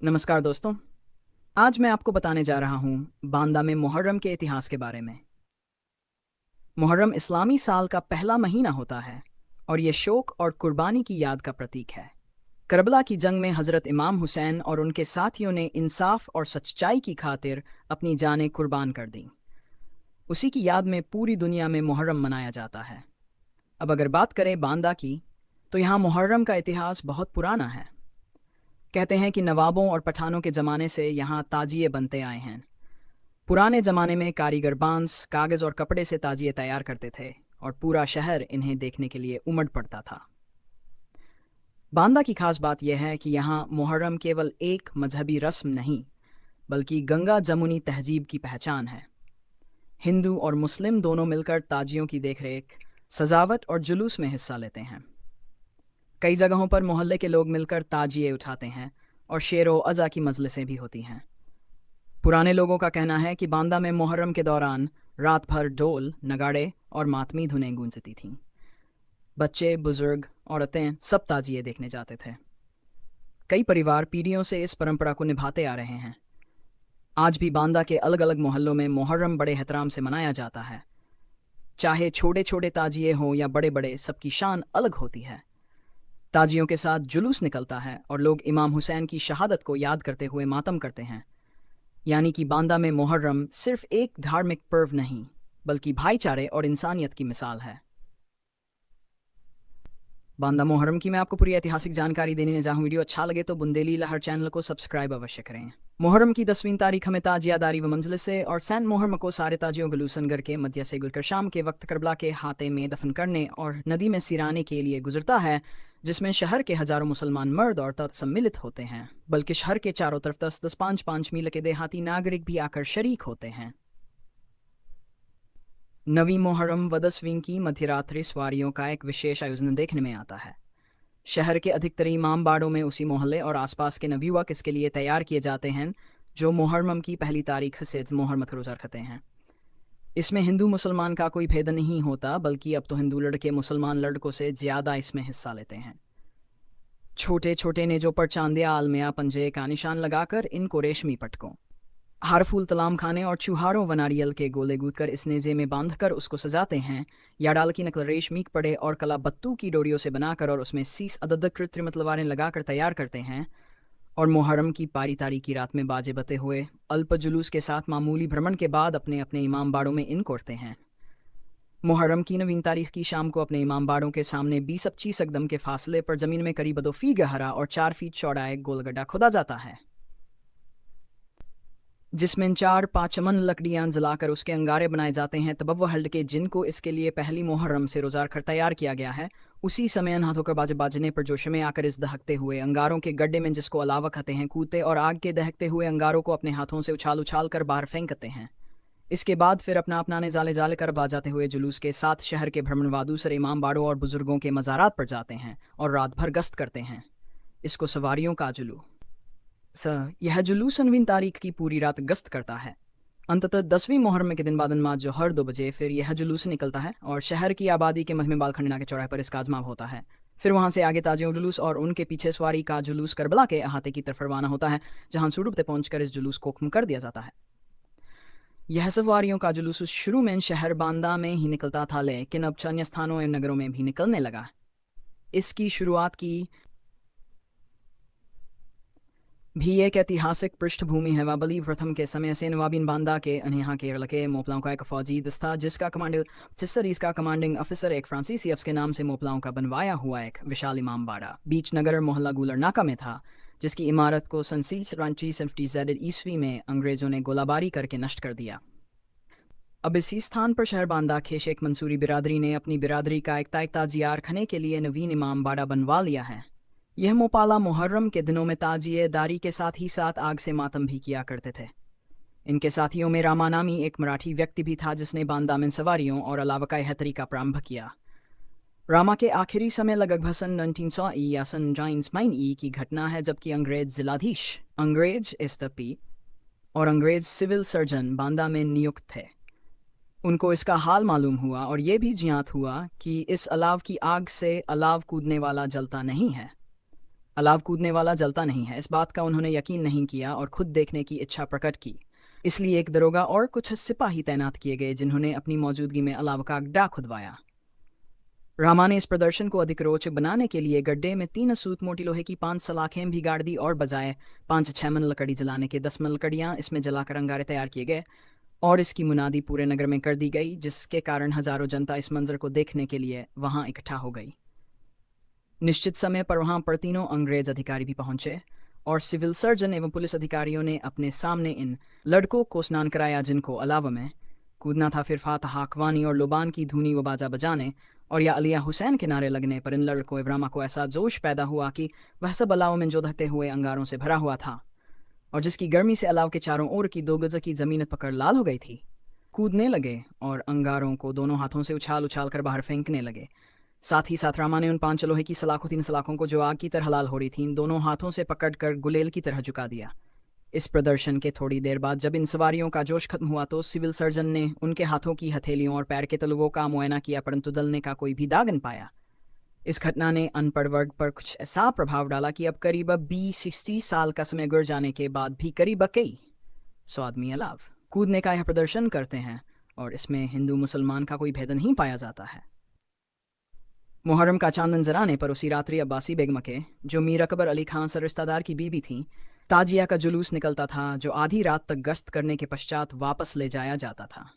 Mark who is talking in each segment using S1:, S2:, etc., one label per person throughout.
S1: नमस्कार दोस्तों। आज मैं आपको बताने जा रहा हूँ बांदा में मुहर्रम के इतिहास के बारे में। मुहर्रम इस्लामी साल का पहला महीना होता है और ये शोक और कुर्बानी की याद का प्रतीक है। करबला की जंग में हज़रत इमाम हुसैन और उनके साथियों ने इंसाफ और सच्चाई की खातिर अपनी जानें कुर्बान कर दीं। उसी की याद में पूरी दुनिया में मुहर्रम मनाया जाता है। अब अगर बात करें बांदा की, तो यहाँ मुहर्रम का इतिहास बहुत पुराना है। कहते हैं कि नवाबों और पठानों के ज़माने से यहाँ ताजिए बनते आए हैं। पुराने ज़माने में कारीगर बांस, कागज़ और कपड़े से ताजिए तैयार करते थे और पूरा शहर इन्हें देखने के लिए उमड़ पड़ता था। बांदा की खास बात यह है कि यहाँ मुहर्रम केवल एक मजहबी रस्म नहीं, बल्कि गंगा जमुनी तहजीब की पहचान है। हिंदू और मुस्लिम दोनों मिलकर ताजियों की देखरेख, सजावट और जुलूस में हिस्सा लेते हैं। कई जगहों पर मोहल्ले के लोग मिलकर ताजिए उठाते हैं और शेरो अज़ा की मजलिसें भी होती हैं। पुराने लोगों का कहना है कि बांदा में मुहर्रम के दौरान रात भर ढोल, नगाड़े और मातमी धुनें गूंजती थीं। बच्चे, बुजुर्ग, औरतें सब ताजिए देखने जाते थे। कई परिवार पीढ़ियों से इस परंपरा को निभाते आ रहे हैं। आज भी बांदा के अलग अलग मोहल्लों में मुहर्रम बड़े एहतराम से मनाया जाता है। चाहे छोटे छोटे ताजिए हों या बड़े बड़े, सबकी शान अलग होती है। ताजियों के साथ जुलूस निकलता है और लोग इमाम हुसैन की शहादत को याद करते हुए मातम करते हैं। यानी कि बांदा में मुहर्रम सिर्फ एक धार्मिक पर्व नहीं, बल्कि भाईचारे और इंसानियत की मिसाल है। बांदा मुहर्रम की मैं आपको पूरी ऐतिहासिक जानकारी देने जा रहा हूँ। वीडियो अच्छा लगे तो बुंदेली लहर चैनल को सब्सक्राइब अवश्य करें। मुहर्रम की 10वीं तारीख हमें ताजियादारी व मंजलिस से और सैन मुहर्रम को सारे ताजियों गलूसनगर के मध्य से गुजरकर शाम के वक्त करबला के हाते में दफन करने और नदी में सिराने के लिए गुजरता है, जिसमें शहर के हजारों मुसलमान मर्द और औरत सम्मिलित होते हैं। बल्कि शहर के चारों तरफ 10-10, 5-5 मील के देहाती नागरिक भी आकर शरीक होते हैं। नवी मुहर्रम व 10वीं की मध्यरात्रि सवारियों का एक विशेष आयोजन देखने में आता है। शहर के अधिकतर इमाम बाड़ों में उसी मोहल्ले और आसपास के नवयुवक इसके लिए तैयार किए जाते हैं, जो मुहर्रम की पहली तारीख से मुहर्रम का रोज़ा रखते हैं। इसमें हिंदू मुसलमान का कोई भेद नहीं होता, बल्कि अब तो हिंदू लड़के मुसलमान लड़कों से ज़्यादा इसमें हिस्सा लेते हैं। छोटे छोटे नेजों पर चांदिया, आलमिया, पंजे का निशान लगाकर इनको रेशमी पटकों, हारफूल, तलाम खाने और चूहारों व नारियल के गोले गूंथ कर इस नेजे में बांधकर उसको सजाते हैं, या डाल की नकल रेशमी कपड़े और कला बत्तू की डोरियों से बनाकर और उसमें सीस अदद कृत्रिम तलवारें लगाकर तैयार करते हैं। और मुहर्रम की पारी तारी की रात में बाजे बते हुए अल्प जुलूस के साथ मामूली भ्रमण के बाद अपने अपने इमाम बाड़ों में इनको उड़ते हैं। मुहर्रम की 9वीं तारीख की शाम को अपने इमाम बाड़ों के सामने 20-25 कदम के फासले पर जमीन में करीब 2 फीट गहरा और 4 फीट चौड़ा एक गोल गड्ढा खोदा जाता है, जिसमें 4-5 मन लकड़ियां जलाकर उसके अंगारे बनाए जाते हैं। तब वह हल्के जिनको इसके लिए पहली मुहर्रम से रोजा रखकर तैयार किया गया है, उसी समय हाथों का बाजे बाजने पर जोश में आकर इस दहकते हुए अंगारों के गड्ढे में, जिसको अलावा कहते हैं, कूदते और आग के दहकते हुए अंगारों को अपने हाथों से उछाल उछाल कर बाहर फेंकते हैं। इसके बाद फिर अपना अपनाने जाले जाले कर बाजाते हुए जुलूस के साथ शहर के भ्रमणवा दूसरे इमाम बाड़ों और बुजुर्गों के मज़ारात पर जाते हैं और रात भर गश्त करते हैं। इसको सवारियों का यह जुलूस 9वीं तारीख की पूरी रात गश्त करता है। अंततः 10वीं मुहर्रम के दिन बाद नमाज जोहर 2 बजे फिर यह जुलूस निकलता है और शहर की आबादी के मध्य में बालखंडना के चौराहे पर इसका आजमाव होता है। फिर वहां से आगे ताजियों जुलूस और उनके पीछे सवारी का जुलूस करबला के अहाते की तरफ रवाना होता है, जहां सूडुबते पहुंचकर इस जुलूस को खत्म कर दिया जाता है। यह सवारियों का जुलूस शुरू में शहर बांदा में ही निकलता था, लेकिन अब अन्य स्थानों एवं नगरों में भी निकलने लगा। इसकी शुरुआत की भी एक ऐतिहासिक पृष्ठभूमि है। बाबली प्रथम के समय से नवाबिन बांदा के यहाँ के लड़के मोपलाओं का एक फौजी दस्ता, जिसका कमांडर ऑफिसर, इसका कमांडिंग ऑफिसर एक फ्रांसीसी अफसर के नाम से मोपलाओं का बनवाया हुआ एक विशाल इमाम बाड़ा बीच नगर मोहल्ला गुलर नाका में था, जिसकी इमारत को सन 1750 ईस्वी में अंग्रेजों ने गोलाबारी करके नष्ट कर दिया। अब इसी स्थान पर शहर बांदा के शेख मंसूरी बिरादरी ने अपनी बिरादरी का एक ताजियार खाने के लिए नवीन इमाम बाड़ा बनवा लिया है। यह मोपाला मुहर्रम के दिनों में ताजिए दारी के साथ ही साथ आग से मातम भी किया करते थे। इनके साथियों में रामा नामी एक मराठी व्यक्ति भी था, जिसने बांदा में सवारियों और अलावा यह तरीका प्रारंभ किया। रामा के आखिरी समय लगभग सन 1900 या सन 1909 की घटना है, जबकि अंग्रेज जिलाधीश, अंग्रेज एसपी और अंग्रेज सिविल सर्जन बांदा में नियुक्त थे। उनको इसका हाल मालूम हुआ और यह भी ज्ञात हुआ कि इस अलाव की आग से अलाव कूदने वाला जलता नहीं है। अलाव कूदने वाला जलता नहीं है, इस बात का उन्होंने यकीन नहीं किया और खुद देखने की इच्छा प्रकट की। इसलिए एक दरोगा और कुछ सिपाही तैनात किए गए जिन्होंने अपनी मौजूदगी में अलाव का अड्डा खुदवाया। रामा ने इस प्रदर्शन को अधिक रोचक बनाने के लिए गड्ढे में 3 सूत मोटी लोहे की 5 सलाखें भी गाड़ दी और बजाय 5-6 मन लकड़ी जलाने के 10 मन लकड़ियां इसमें जलाकर अंगारे तैयार किए गए और इसकी मुनादी पूरे नगर में कर दी गई, जिसके कारण हजारों जनता इस मंजर को देखने के लिए वहां इकट्ठा हो गई। निश्चित समय पर वहां पर तीनों अंग्रेज अधिकारी भी पहुंचे और सिविल सर्जन एवं पुलिस अधिकारियों ने अपने सामने इन लड़कों को स्नान कराया जिनको अलावा में कूदना था। फिर फात हाकवानी और लोबान की धुनी व बाजा बजाने और या अलिया हुसैन के नारे लगने पर इन लड़कों इब्रामा को ऐसा जोश पैदा हुआ कि वह सब अलाव में जो धकते हुए अंगारों से भरा हुआ था और जिसकी गर्मी से अलाव के चारों ओर की 2 गज की जमीन पकड़ लाल हो गई थी, कूदने लगे और अंगारों को दोनों हाथों से उछाल उछाल कर बाहर फेंकने लगे। साथ ही साथ रामा ने उन 5 लोहे की सलाखों 3 सलाखों को जो आग की तरह लाल हो रही थीं दोनों हाथों से पकड़कर गुलेल की तरह झुका दिया। इस प्रदर्शन के थोड़ी देर बाद जब इन सवारियों का जोश खत्म हुआ तो सिविल सर्जन ने उनके हाथों की हथेलियों और पैर के तलुओं का मुआयना किया, परंतु दलने का कोई भी दाग न पाया। इस घटना ने अनपढ़ वर्ग पर कुछ ऐसा प्रभाव डाला कि अब करीब 20-60 साल का समय गुजर जाने के बाद भी करीब कई 100 आदमी अलाव कूदने का यह प्रदर्शन करते हैं और इसमें हिंदू मुसलमान का कोई भेद नहीं पाया जाता है। मुहर्रम का चांद नजर आने पर उसी रात्रि अब्बासी बेगम के, जो मीर अकबर अली खान सर रिश्तेदार की बीबी थी, ताजिया का जुलूस निकलता था जो आधी रात तक गश्त करने के पश्चात वापस ले जाया जाता था।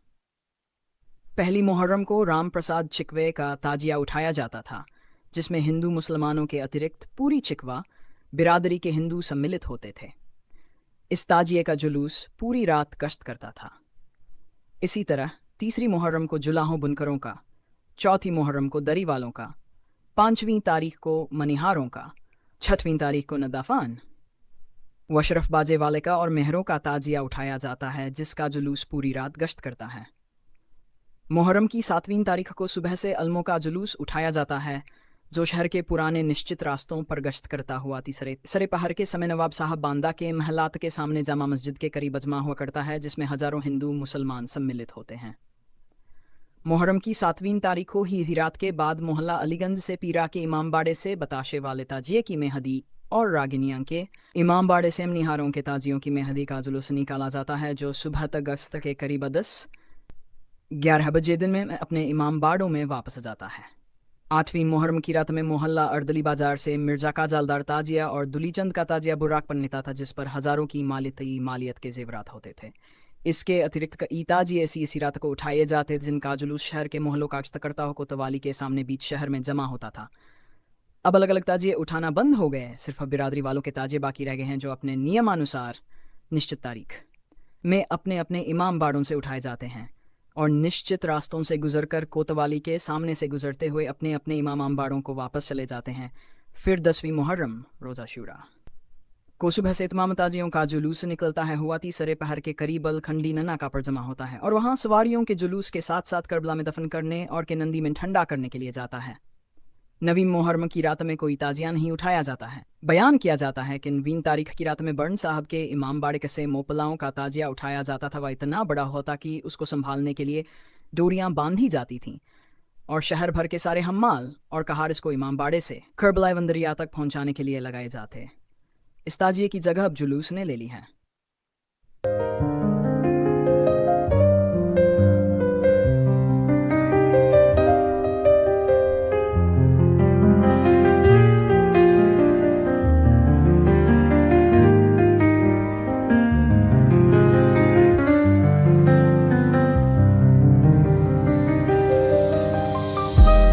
S1: पहली मुहर्रम को राम प्रसाद चिकवे का ताजिया उठाया जाता था, जिसमें हिंदू मुसलमानों के अतिरिक्त पूरी चिकवा बिरादरी के हिंदू सम्मिलित होते थे। इस ताजिए का जुलूस पूरी रात गश्त करता था। इसी तरह तीसरी मुहर्रम को जुलाहों बुनकरों का, चौथी मुहर्रम को दरी वालों का, 5वीं तारीख को मनिहारों का, 6वीं तारीख को नदाफान व अशरफ बाजे वाले का और मेहरों का ताजिया उठाया जाता है, जिसका जुलूस पूरी रात गश्त करता है। मुहर्रम की 7वीं तारीख को सुबह से अलमों का जुलूस उठाया जाता है, जो शहर के पुराने निश्चित रास्तों पर गश्त करता हुआ तीसरे पहर के समय नवाब साहब बांदा के महलात के सामने जामा मस्जिद के करीब अजमा हुआ करता है, जिसमें हजारों हिंदू मुसलमान सम्मिलित होते हैं। मुहर्रम की 7वीं तारीख को ही रात के बाद मोहल्ला अलीगंज से पीरा के इमामबाड़े से बताशे वाले ताजिए की मेहदी और रागिनियां के इमामबाड़े से मनिहारों के ताजियों की मेहदी का जुलूस निकाला जाता है, जो सुबह तक गश्त के करीब 10-11 बजे दिन में अपने इमामबाड़ों में वापस जाता है। 8वीं मुहर्रम की रात में मोहल्ला अर्दली बाजार से मिर्जा का जालदार ताजिया और दुलीचंद का ताजिया बुर्राक पर निकलता था, जिस पर हजारों की मालियत के जेवरात होते थे। इसके अतिरिक्त कई ताजिए इसी रात को उठाए जाते थे, जिनका जुलूस शहर के मोहल्लों का गश्त करता हो कोतवाली के सामने बीच शहर में जमा होता था। अब अलग अलग ताजिए उठाना बंद हो गए, सिर्फ अब बिरादरी वालों के ताजिए बाकी रह गए हैं, जो अपने नियमानुसार निश्चित तारीख में अपने अपने इमाम बाड़ों से उठाए जाते हैं और निश्चित रास्तों से गुजरकर कोतवाली के सामने से गुजरते हुए अपने अपने इमाम बाड़ों को वापस चले जाते हैं। फिर 10वीं मुहर्रम रोज़ा शुरा को सुबह से तमाम ताजियों का जुलूस निकलता है, हुआ तीसरे पहर के करीब अलखंडी नना का पर जमा होता है और वहां सवारियों के जुलूस के साथ साथ करबला में दफन करने और के नंदी में ठंडा करने के लिए जाता है। 9वीं मुहर्रम की रात में कोई ताजिया नहीं उठाया जाता है। बयान किया जाता है कि 9वीं तारीख की रात में बर्न साहब के इमाम बाड़े से मोपलाओं का ताजिया उठाया जाता था। वह इतना बड़ा होता कि उसको संभालने के लिए डोरियां बांधी जाती थीं और शहर भर के सारे हम्माल और कहारिस को इमाम बाड़े से करबला वंदरिया तक पहुंचाने के लिए लगाए जाते। इस ताजिए की जगह अब जुलूस ने ले ली है।